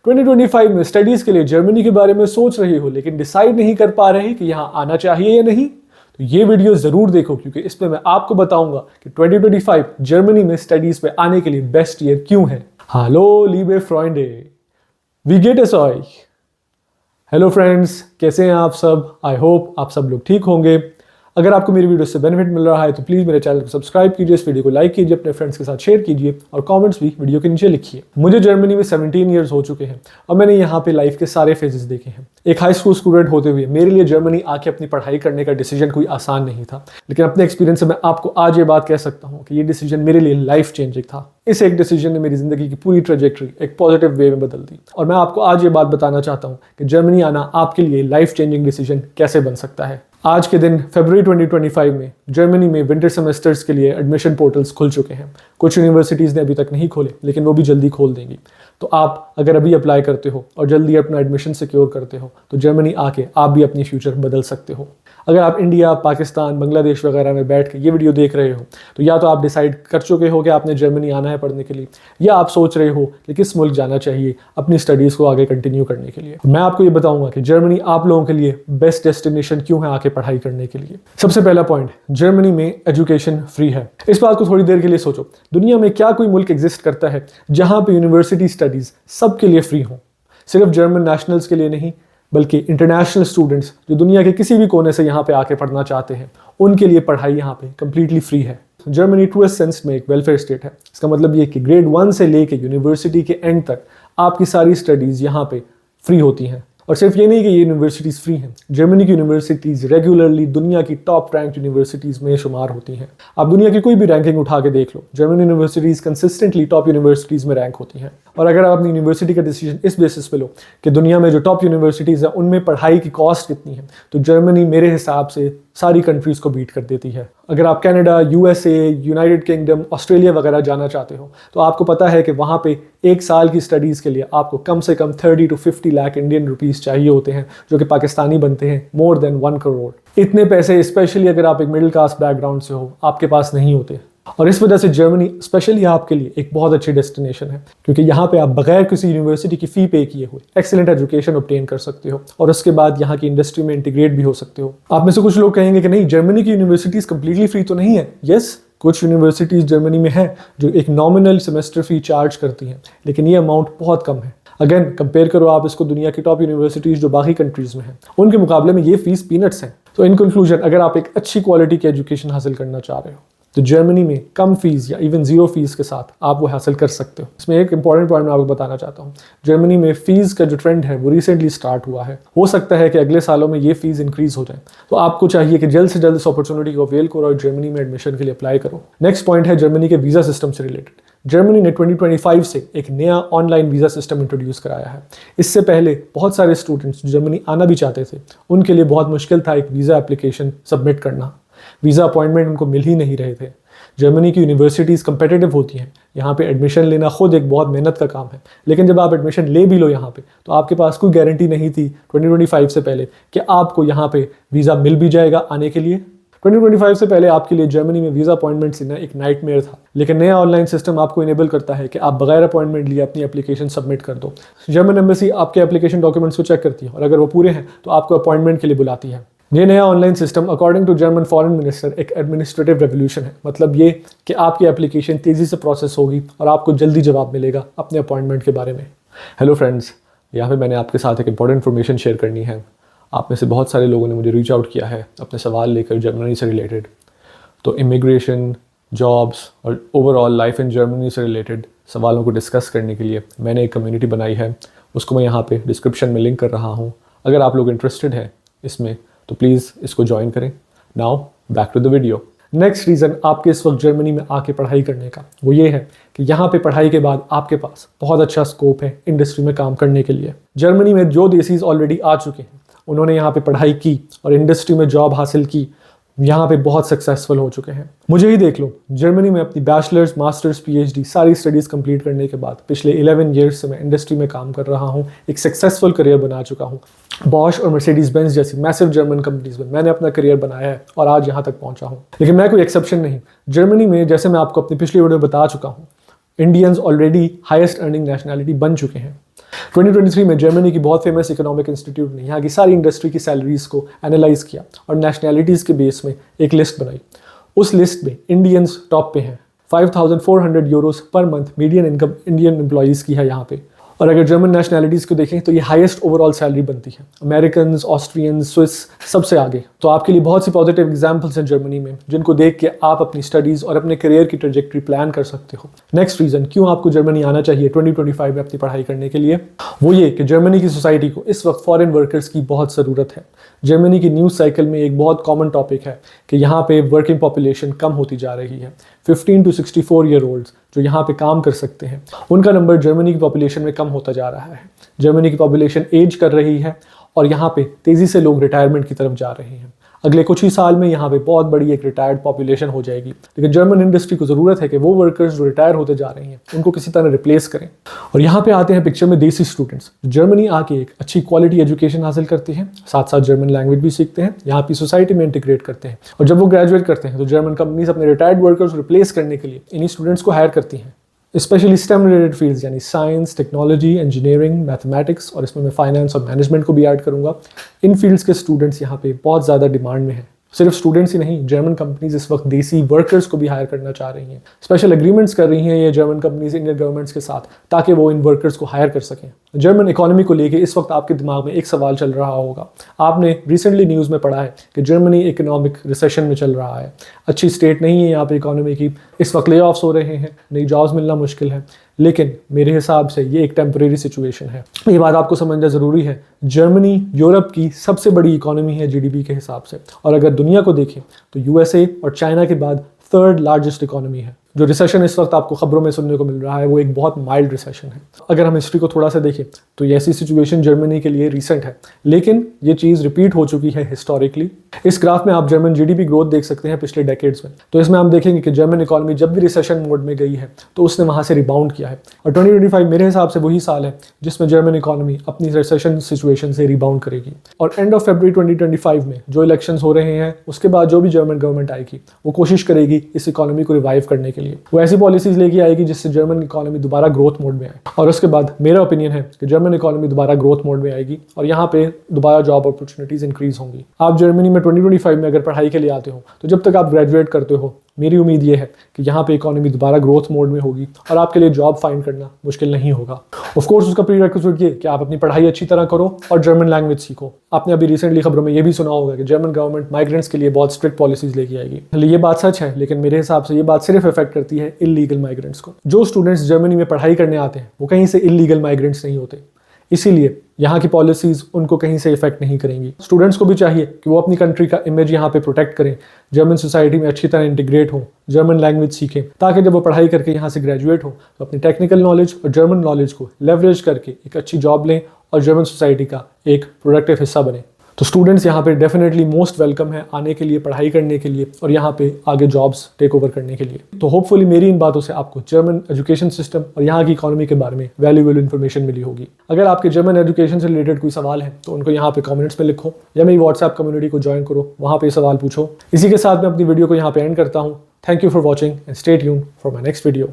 2025 में स्टडीज के लिए जर्मनी के बारे में सोच रहे हो लेकिन डिसाइड नहीं कर पा रहे कि यहाँ आना चाहिए या नहीं, तो ये वीडियो जरूर देखो क्योंकि इसमें मैं आपको बताऊंगा कि 2025 जर्मनी में स्टडीज पे आने के लिए बेस्ट ईयर क्यों है। हालो लीबे फ्रेंडे, वी गेट अस ऑय। हेलो फ्रेंड्स, कैसे हैं आप सब? आई होप आप सब लोग ठीक होंगे। अगर आपको मेरी वीडियो से बेनिफिट मिल रहा है तो प्लीज़ मेरे चैनल को सब्सक्राइब कीजिए, इस वीडियो को लाइक कीजिए, अपने फ्रेंड्स के साथ शेयर कीजिए और कमेंट्स भी वीडियो के नीचे लिखिए। मुझे जर्मनी में 17 ईयर्स हो चुके हैं और मैंने यहाँ पे लाइफ के सारे फेजेस देखे हैं। एक हाई स्कूल स्टूडेंट होते हुए मेरे लिए जर्मनी आके अपनी पढ़ाई करने का डिसीजन कोई आसान नहीं था, लेकिन अपने एक्सपीरियंस से मैं आपको आज ये बात कह सकता हूँ कि ये डिसीजन मेरे लिए लाइफ चेंजिंग था। इस एक डिसीजन ने मेरी जिंदगी की पूरी ट्रेजेक्ट्री एक पॉजिटिव वे में बदल दी और मैं आपको आज ये बात बताना चाहता हूँ कि जर्मनी आना आपके लिए लाइफ चेंजिंग डिसीजन कैसे बन सकता है। आज के दिन फरवरी 2025 में जर्मनी में विंटर सेमेस्टर्स के लिए एडमिशन पोर्टल्स खुल चुके हैं। कुछ यूनिवर्सिटीज़ ने अभी तक नहीं खोले लेकिन वो भी जल्दी खोल देंगी। तो आप अगर अभी अप्लाई करते हो और जल्दी अपना एडमिशन सिक्योर करते हो तो जर्मनी आके आप भी अपनी फ्यूचर बदल सकते हो। अगर आप इंडिया, पाकिस्तान, बांग्लादेश वगैरह में बैठ के ये वीडियो देख रहे हो तो या तो आप डिसाइड कर चुके हो कि आपने जर्मनी आना है पढ़ने के लिए, या आप सोच रहे हो कि किस मुल्क जाना चाहिए अपनी स्टडीज़ को आगे कंटिन्यू करने के लिए। मैं आपको ये बताऊंगा कि जर्मनी आप लोगों के लिए बेस्ट डेस्टिनेशन क्यों है आके पढ़ाई करने के लिए। सबसे पहला पॉइंट, जर्मनी में एजुकेशन फ्री है। इस बात को थोड़ी देर के लिए सोचो, दुनिया में क्या कोई मुल्क एग्जिस्ट करता है जहां पे यूनिवर्सिटी स्टडीज सबके लिए फ्री हो? सिर्फ जर्मन नेशनल्स के लिए नहीं बल्कि इंटरनेशनल स्टूडेंट्स जो दुनिया के किसी भी कोने से यहाँ पे आके पढ़ना चाहते हैं उनके लिए पढ़ाई यहाँ पे कंप्लीटली फ्री है। जर्मनी ट्रूएस्ट सेंस में एक वेलफेयर स्टेट है। इसका मतलब ये कि ग्रेड 1 से लेके यूनिवर्सिटी के एंड तक आपकी सारी स्टडीज़ यहाँ पे फ्री होती हैं। और सिर्फ ये नहीं कि ये यूनिवर्सिटीज़ फ्री हैं, जर्मनी की यूनिवर्सिटीज़ रेगुलरली दुनिया की टॉप रैंक यूनिवर्सिटीज़ में शुमार होती हैं। आप दुनिया की कोई भी रैंकिंग उठा के देख लो, German universities consistently top universities में रैंक होती हैं। और अगर आप अपनी यूनिवर्सिटी का डिसीजन इस बेसिस पे लो कि दुनिया में जो टॉप यूनिवर्सिटीज़ हैं उनमें पढ़ाई की कॉस्ट कितनी है, तो जर्मनी मेरे हिसाब से सारी कंट्रीज़ को बीट कर देती है। अगर आप Canada, USA, United kingdom, Australia वगैरह जाना चाहते हो तो आपको पता है कि वहाँ पे एक साल की स्टडीज़ के लिए आपको कम से कम 30 to 50 लाख इंडियन रुपीज़ चाहिए होते हैं, जो कि पाकिस्तानी बनते हैं मोर देन 1 करोड़। इतने पैसे स्पेशली अगर आप एक मिडिल क्लास बैकग्राउंड से हो आपके पास नहीं होते। और इस वजह से जर्मनी स्पेशली आपके लिए एक बहुत अच्छी डेस्टिनेशन है क्योंकि यहाँ पे आप बगैर किसी यूनिवर्सिटी की फ़ी पे किए हुए एक्सीलेंट एजुकेशन ऑब्टेन कर सकते हो और उसके बाद यहाँ की इंडस्ट्री में इंटीग्रेट भी हो सकते हो। आप में से कुछ लोग कहेंगे कि नहीं, जर्मनी की यूनिवर्सिटीज़ कंप्लीटली फ्री तो नहीं है। यस, कुछ यूनिवर्सिटीज़ जर्मनी में है जो एक नॉमिनल सेमेस्टर फ़ी चार्ज करती हैं, लेकिन ये अमाउंट बहुत कम है। अगेन कंपेयर करो आप इसको दुनिया की टॉप यूनिवर्सिटीज़ जो बाकी कंट्रीज़ में हैं उनके मुकाबले में ये फीस पीनट्स हैं। तो इन कंक्लूजन, अगर आप एक अच्छी क्वालिटी की एजुकेशन हासिल करना चाह रहे हो तो जर्मनी में कम फीस या इवन जीरो फीस के साथ आप वो हासिल कर सकते हो। इसमें एक इंपॉर्टेंट पॉइंट मैं आपको बताना चाहता हूँ, जर्मनी में फीस का जो ट्रेंड है वो रिसेंटली स्टार्ट हुआ है। हो सकता है कि अगले सालों में ये फीस इंक्रीज हो जाए, तो आपको चाहिए कि जल्द से जल्द इस अपॉर्चुनिटी को अवेल करो और जर्मनी में एडमिशन के लिए अप्लाई करो। नेक्स्ट पॉइंट है जर्मनी के वीज़ा सिस्टम से रिलेटेड। जर्मनी ने 2025 से एक नया ऑनलाइन वीज़ा सिस्टम इंट्रोड्यूस कराया है। इससे पहले बहुत सारे स्टूडेंट्स जो जर्मनी आना भी चाहते थे उनके लिए बहुत मुश्किल था एक वीज़ा एप्लीकेशन सबमिट करना। वीज़ा अपॉइंटमेंट उनको मिल ही नहीं रहे थे। जर्मनी की यूनिवर्सिटीज़ कंपेटिटिव होती हैं, यहाँ पे एडमिशन लेना खुद एक बहुत मेहनत का काम है, लेकिन जब आप एडमिशन ले भी लो यहाँ पे तो आपके पास कोई गारंटी नहीं थी 2025 से पहले कि आपको यहाँ पे वीज़ा मिल भी जाएगा आने के लिए। 2025 से पहले आपके लिए जर्मनी में वीज़ा अपॉइंटमेंट लेना एक नाइटमेयर था, लेकिन नया ऑनलाइन सिस्टम आपको इनेबल करता है कि आप बगैर अपॉइंटमेंट लिए अपनी एप्लीकेशन सबमिट कर दो। जर्मन एम्बेसी आपके एप्लीकेशन डॉक्यूमेंट्स को चेक करती है और अगर वो पूरे हैं तो आपको अपॉइंटमेंट के लिए बुलाती है। ये नया online system according to German foreign minister एक एडमिनिस्ट्रेटिव रेवोल्यूशन है। मतलब ये कि आपकी एप्लीकेशन तेज़ी से प्रोसेस होगी और आपको जल्दी जवाब मिलेगा अपने अपॉइंटमेंट के बारे में। हेलो फ्रेंड्स, यहाँ पे मैंने आपके साथ एक इंपॉर्टेंट इन्फॉर्मेशन शेयर करनी है। आप में से बहुत सारे लोगों ने मुझे रीच आउट किया है अपने सवाल लेकर जर्मनी से रिलेटेड। तो इमिग्रेशन, जॉब्स और ओवरऑल लाइफ इन जर्मनी से रिलेटेड सवालों को डिस्कस करने के लिए मैंने एक कम्युनिटी बनाई है, उसको मैं यहाँ पे डिस्क्रिप्शन में लिंक कर रहा हूँ। अगर आप लोग इंटरेस्टेड हैं इसमें तो प्लीज़ इसको ज्वाइन करें। Now back to the video. Next reason आपके इस वक्त जर्मनी में आके पढ़ाई करने का वो ये है कि यहाँ पे पढ़ाई के बाद आपके पास बहुत अच्छा स्कोप है इंडस्ट्री में काम करने के लिए। जर्मनी में जो देसीज ऑलरेडी आ चुके हैं उन्होंने यहाँ पे पढ़ाई की और इंडस्ट्री में जॉब हासिल की, यहाँ पे बहुत सक्सेसफुल हो चुके हैं। मुझे ही देख लो, जर्मनी में अपनी बैचलर्स, मास्टर्स, पीएचडी सारी स्टडीज़ कंप्लीट करने के बाद पिछले 11 ईयर्स से मैं इंडस्ट्री में काम कर रहा हूँ, एक सक्सेसफुल करियर बना चुका हूँ। बॉश और मर्सिडीज बेंज जैसी मैसिव जर्मन कंपनीज में मैंने अपना करियर बनाया है और आज यहाँ तक पहुँचा हूँ। लेकिन मैं कोई एक्सेप्शन नहीं। जर्मनी में, जैसे मैं आपको अपनी पिछली वीडियो में बता चुका हूँ, Indians already highest earning nationality बन चुके हैं। 2023 में जर्मनी की बहुत फेमस इकोनॉमिक इंस्टीट्यूट ने यहाँ की सारी इंडस्ट्री की सैलरीज को एनालाइज किया और नेशनैलिटीज़ के बेस में एक लिस्ट बनाई। उस लिस्ट में इंडियंस टॉप पे हैं। 5,400 Euros per month median income Indian employees की है यहाँ पे। और अगर जर्मन नेशनैलिटीज़ को देखें तो ये हाईएस्ट ओवरऑल सैलरी बनती है। अमेरिकन, ऑस्ट्रियन, स्विस सबसे आगे। तो आपके लिए बहुत सी पॉजिटिव एग्जांपल्स हैं जर्मनी में, जिनको देख के आप अपनी स्टडीज़ और अपने करियर की ट्रेजेक्टरी प्लान कर सकते हो। नेक्स्ट रीज़न क्यों आपको जर्मनी आना चाहिए 2025 में अपनी पढ़ाई करने के लिए, वो ये कि जर्मनी की सोसाइटी को इस वक्त फॉरेन वर्कर्स की बहुत ज़रूरत है। जर्मनी की न्यूज़ साइकिल में एक बहुत कॉमन टॉपिक है कि यहाँ पे वर्किंग पॉपुलेशन कम होती जा रही है। 15 to 64 ईयर ओल्ड्स जो यहाँ पे काम कर सकते हैं, उनका नंबर जर्मनी की पॉपुलेशन में कम होता जा रहा है। जर्मनी की पॉपुलेशन एज कर रही है और यहाँ पे तेज़ी से लोग रिटायरमेंट की तरफ जा रहे हैं। अगले कुछ ही साल में यहाँ पे बहुत बड़ी एक रिटायर्ड पॉपुलेशन हो जाएगी। लेकिन जर्मन इंडस्ट्री को ज़रूरत है कि वो वर्कर्स जो रिटायर होते जा रहे हैं उनको किसी तरह रिप्लेस करें। और यहाँ पे आते हैं पिक्चर में देसी स्टूडेंट्स, जर्मनी आके एक अच्छी क्वालिटी एजुकेशन हासिल करते हैं, साथ साथ जर्मन लैंग्वेज भी सीखते हैं, यहाँ की सोसाइटी में इंटीग्रेट करते हैं। और जब वो ग्रेजुएट करते हैं तो जर्मन कंपनीज अपने रिटायर्ड वर्कर्स रिप्लेस करने के लिए इन्हीं स्टूडेंट्स को हायर करती हैं। स्पेशली स्टेम रिलेटेड फील्ड्स यानी साइंस, टेक्नोलॉजी, इंजीनियरिंग, मैथमेटिक्स और इसमें मैं फाइनेंस और मैनेजमेंट को भी ऐड करूँगा। इन फील्ड्स के स्टूडेंट्स यहाँ पे बहुत ज़्यादा डिमांड में हैं। सिर्फ स्टूडेंट्स ही नहीं, जर्मन कंपनीज इस वक्त देसी वर्कर्स को भी हायर करना चाह रही हैं। स्पेशल एग्रीमेंट्स कर रही हैं ये जर्मन कंपनीज इंडियन गवर्नमेंट्स के साथ, ताकि वो इन वर्कर्स को हायर कर सकें। जर्मन इकोनॉमी को लेके इस वक्त आपके दिमाग में एक सवाल चल रहा होगा। आपने रिसेंटली न्यूज़ में पढ़ा है कि जर्मनी इकोनॉमिक रिसेशन में चल रहा है, अच्छी स्टेट नहीं है यहाँ पे इकोनॉमी की, इस वक्त ले ऑफ्स हो रहे हैं, नई जॉब्स मिलना मुश्किल है। लेकिन मेरे हिसाब से ये एक टेम्परेरी सिचुएशन है। ये बात आपको समझना ज़रूरी है। जर्मनी यूरोप की सबसे बड़ी इकोनॉमी है जीडीपी के हिसाब से, और अगर दुनिया को देखें तो यूएसए और चाइना के बाद थर्ड लार्जेस्ट इकोनॉमी है। जो रिसेशन इस वक्त आपको खबरों में सुनने को मिल रहा है वो एक बहुत माइल्ड रिसेशन है। अगर हम हिस्ट्री को थोड़ा सा देखें तो ये ऐसी सिचुएशन जर्मनी के लिए रिसेंट है, लेकिन ये चीज़ रिपीट हो चुकी है हिस्टोरिकली। इस ग्राफ में आप जर्मन जीडीपी ग्रोथ देख सकते हैं पिछले डेकेड्स में। तो इसमें हम देखेंगे कि जर्मन इकोनॉमी जब भी रिसेशन मोड में गई है तो उसने वहाँ से रिबाउंड किया है। और 2025 मेरे हिसाब से वही साल है जिसमें जर्मन इकोनॉमी अपनी रिसेशन सिचुएशन से रिबाउंड करेगी। और एंड ऑफ फरवरी 2025 में जो इलेक्शंस हो रहे हैं उसके बाद जो भी जर्मन गवर्नमेंट आएगी वो कोशिश करेगी इस इकोनॉमी को रिवाइव करने के लिए। वो ऐसी पॉलिसीज लेके आएगी जिससे जर्मन इकोनॉमी दोबारा ग्रोथ मोड में आए। और उसके बाद मेरा ओपिनियन है कि जर्मन इकोनॉमी दोबारा ग्रोथ मोड में आएगी और यहाँ पे दोबारा जॉब अपॉर्चुनिटीज इंक्रीज होंगी। आप जर्मनी में 2025 में अगर पढ़ाई के लिए आते हो तो जब तक आप ग्रेजुएट करते हो मेरी उम्मीद ये है कि यहाँ पे इकोनॉमी दोबारा ग्रोथ मोड में होगी और आपके लिए जॉब फाइंड करना मुश्किल नहीं होगा। ऑफ कोर्स उसका प्रीरेक्विजिट ये कि आप अपनी पढ़ाई अच्छी तरह करो और जर्मन लैंग्वेज सीखो। आपने अभी रिसेंटली खबरों में ये भी सुना होगा कि जर्मन गवर्नमेंट माइग्रेंट्स के लिए बहुत स्ट्रिक्ट पॉलिसीज लेके आएगी। ये बात सच है, लेकिन मेरे हिसाब से ये बात सिर्फ इफेक्ट करती है इलीगल माइग्रेंट्स को। जो स्टूडेंट्स जर्मनी में पढ़ाई करने आते हैं वो कहीं से इलीगल माइग्रेंट्स नहीं होते, इसीलिए यहाँ की पॉलिसीज़ उनको कहीं से इफेक्ट नहीं करेंगी। स्टूडेंट्स को भी चाहिए कि वो अपनी कंट्री का इमेज यहाँ पे प्रोटेक्ट करें, जर्मन सोसाइटी में अच्छी तरह इंटीग्रेट हो, जर्मन लैंग्वेज सीखें, ताकि जब वो पढ़ाई करके यहाँ से ग्रेजुएट हो तो अपनी टेक्निकल नॉलेज और जर्मन नॉलेज को लेवरेज करके एक अच्छी जॉब लें और जर्मन सोसाइटी का एक प्रोडक्टिव हिस्सा बने। तो स्टूडेंट्स यहाँ पे डेफिनेटली मोस्ट वेलकम है आने के लिए, पढ़ाई करने के लिए और यहाँ पे आगे जॉब्स टेक ओवर करने के लिए। तो होपफुली मेरी इन बातों से आपको जर्मन एजुकेशन सिस्टम और यहाँ की इकोनॉमी के बारे में वैल्यूएबल इन्फॉर्मेशन मिली होगी। अगर आपके जर्मन एजुकेशन से रिलेटेड कोई सवाल है तो उनको यहाँ पे कमेंट्स में लिखो या मेरी व्हाट्सएप कम्युनिटी को ज्वाइन करो, वहाँ पे सवाल पूछो। इसी के साथ मैं अपनी वीडियो को यहाँ पे एंड करता हूँ। Thank you for watching and stay tuned for my next video.